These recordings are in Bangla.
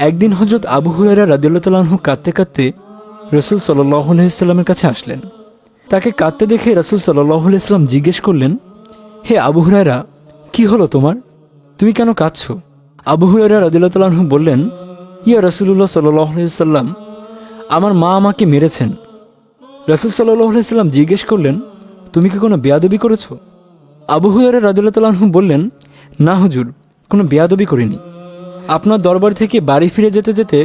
একদিন হযরত আবু হুরায়রা রাদিয়াল্লাহু তাআলা আনহু কাঁদতে কাঁদতে রাসূল সাল্লাল্লাহু আলাইহি ওয়াসাল্লামের কাছে আসলেন। তাকে কাঁদতে দেখে রাসূল সাল্লাল্লাহু আলাইহি ওয়াসাল্লাম জিজ্ঞেস করলেন, হে আবু হুরায়রা, কি হলো তোমার? তুমি কেন কাঁদছো? আবু হুরায়রা রাদিয়াল্লাহু তাআলা আনহু বললেন, ইয়া রাসূলুল্লাহ সাল্লাল্লাহু আলাইহি ওয়াসাল্লাম, আমার মা আমাকে মেরেছেন। রাসূল সাল্লাল্লাহু আলাইহি ওয়াসাল্লাম জিজ্ঞেস করলেন, তুমি কি কোনো বেয়াদবি করেছো? আবু হুরায়রা রাদিয়াল্লাহু তাআলা আনহু বললেন, না হুজুর, কোনো বেয়াদবি করিনি। আপনার দরবার থেকে বাড়ি ফিরে যেতে যেতে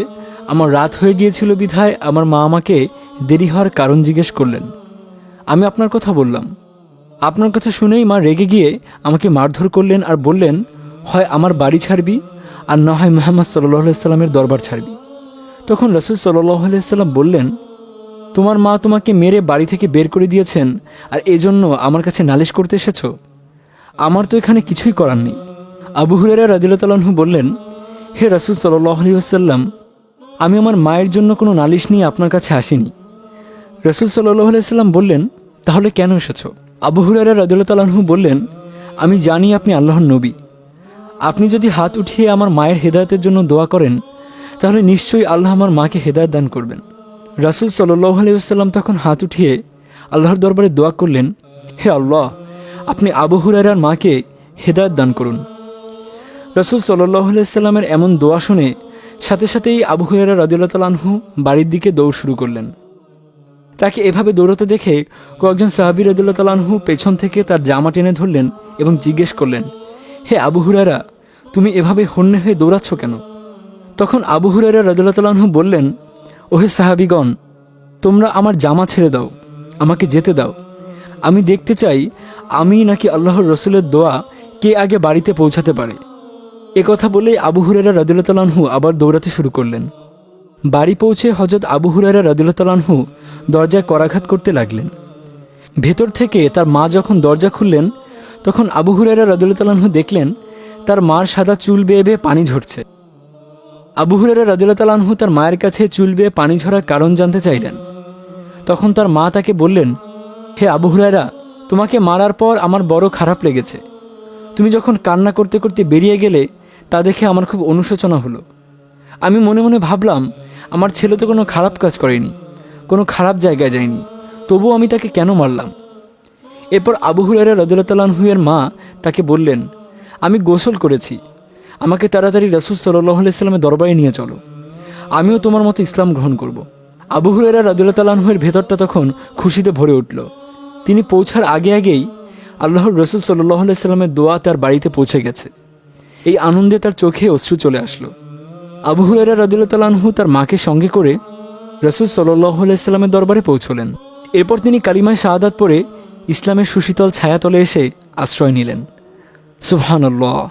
আমার রাত হয়ে গিয়েছিল বিধায় আমার মা আমাকে দেরি হওয়ার কারণ জিজ্ঞেস করলেন। আমি আপনার কথা বললাম। আপনার কথা শুনেই মা রেগে গিয়ে আমাকে মারধর করলেন আর বললেন, হয় আমার বাড়ি ছাড়বি আর না হয় মুহাম্মদ সাল্লাল্লাহু আলাইহি সাল্লামের দরবার ছাড়বি। তখন রাসূল সাল্লাল্লাহু আলাইহি সাল্লাম বললেন, তোমার মা তোমাকে মেরে বাড়ি থেকে বের করে দিয়েছেন আর এজন্য আমার কাছে নালিশ করতে এসেছো? আমার তো এখানে কিছুই করার নেই। আবু হুরায়রা রাদিয়াল্লাহু তাআলা আনহু বললেন, হে রাসূল সাল্লাল্লাহু আলাইহি ওয়াসাল্লাম, আমি আমার মায়ের জন্য কোনো নালিশ নিয়ে আপনার কাছে আসিনি। রাসূল সাল্লাল্লাহু আলাইহি ওয়াসাল্লাম বললেন, তাহলে কেন এসেছো? আবু হুরায়রা রাদিয়াল্লাহু তাআলা আনহু বললেন, আমি জানি আপনি আল্লাহর নবী। আপনি যদি হাত উঠিয়ে আমার মায়ের হেদায়েতের জন্য দোয়া করেন তাহলে নিশ্চয়ই আল্লাহ আমার মাকে হেদায়েত দান করবেন। রাসূল সাল্লাল্লাহু আলাইহি ওয়াসাল্লাম তখন হাত উঠিয়ে আল্লাহর দরবারে দোয়া করলেন, হে আল্লাহ, আপনি আবু হুরায়রার মাকে হেদায়েত দান করুন। রাসূল সাল্লাল্লাহু আলাইহি ওয়াসাল্লামের এমন দোয়া শুনে সাথে সাথেই আবু হুরায়রা রাদিয়াল্লাহু তাআলা আনহু বাড়ির দিকে দৌড় শুরু করলেন। তাকে এভাবে দৌড়াতে দেখে কয়েকজন সাহাবী রাদিয়াল্লাহু তাআলা আনহু পেছন থেকে তার জামা টেনে ধরলেন এবং জিজ্ঞেস করলেন, হে আবু হুরায়রা, তুমি এভাবে হন্যে হয়ে দৌড়াচ্ছ কেন? তখন আবু হুরায়রা রাদিয়াল্লাহু তাআলা আনহু বললেন, ওহে সাহাবীগণ, তোমরা আমার জামা ছেড়ে দাও, আমাকে যেতে দাও। আমি দেখতে চাই আমি নাকি আল্লাহর রসুলের দোয়া কে আগে বাড়িতে পৌঁছাতে পারে। একথা বলেই আবু হুরায়রা রাদিয়াল্লাহু তাআলা আনহু আবার দৌড়াতে শুরু করলেন। বাড়ি পৌঁছে হযরত আবু হুরায়রা রাদিয়াল্লাহু তাআলা আনহু দরজায় করাঘাত করতে লাগলেন। ভেতর থেকে তার মা যখন দরজা খুললেন তখন আবু হুরায়রা রাদিয়াল্লাহু তাআলা আনহু দেখলেন তার মার সাদা চুল বেয়ে বেয়ে পানি ঝরছে। আবু হুরায়রা রাদিয়াল্লাহু তাআলা আনহু তার মায়ের কাছে চুল বেয়ে পানি ঝরার কারণ জানতে চাইলেন। তখন তার মা তাকে বললেন, হে আবু হুরায়রা, তোমাকে মারার পর আমার বড় খারাপ লেগেছে। তুমি যখন কান্না করতে করতে বেরিয়ে গেলে তা দেখে আমার খুব অনুশোচনা হলো। আমি মনে মনে ভাবলাম, আমার ছেলে তো কোনো খারাপ কাজ করেনি, কোনো খারাপ জায়গায় যায়নি, তবুও আমি তাকে কেন মারলাম? এরপর আবু হুরায়রা রাদিয়াল্লাহু তাআলা আনহু এর মা তাকে বললেন, আমি গোসল করেছি, আমাকে তাড়াতাড়ি রাসূল সাল্লাল্লাহু আলাইহি ওয়াসাল্লামের দরবারে নিয়ে চলো, আমিও তোমার মতো ইসলাম গ্রহণ করব। আবু হুরায়রা রাদিয়াল্লাহু তাআলা আনহু এর ভেতরটা তখন খুশিতে ভরে উঠল। তিনি পৌঁছার আগে আগেই আল্লাহর রাসূল সাল্লাল্লাহু আলাইহি ওয়াসাল্লামের দোয়া তার বাড়িতে পৌঁছে গেছে। এই আনন্দে তার চোখে অশ্রু চলে আসলো। আবু হুরায়রা রাদিয়াল্লাহু তাআলা আনহু তার মাকে সঙ্গে করে রাসূল সাল্লাল্লাহু আলাইহি ওয়াসাল্লামের দরবারে পৌঁছলেন। এরপর তিনি কালিমায়ে শাহাদাত পড়ে ইসলামের সুশীতল ছায়াতলে এসে আশ্রয় নিলেন। সুবহানাল্লাহ।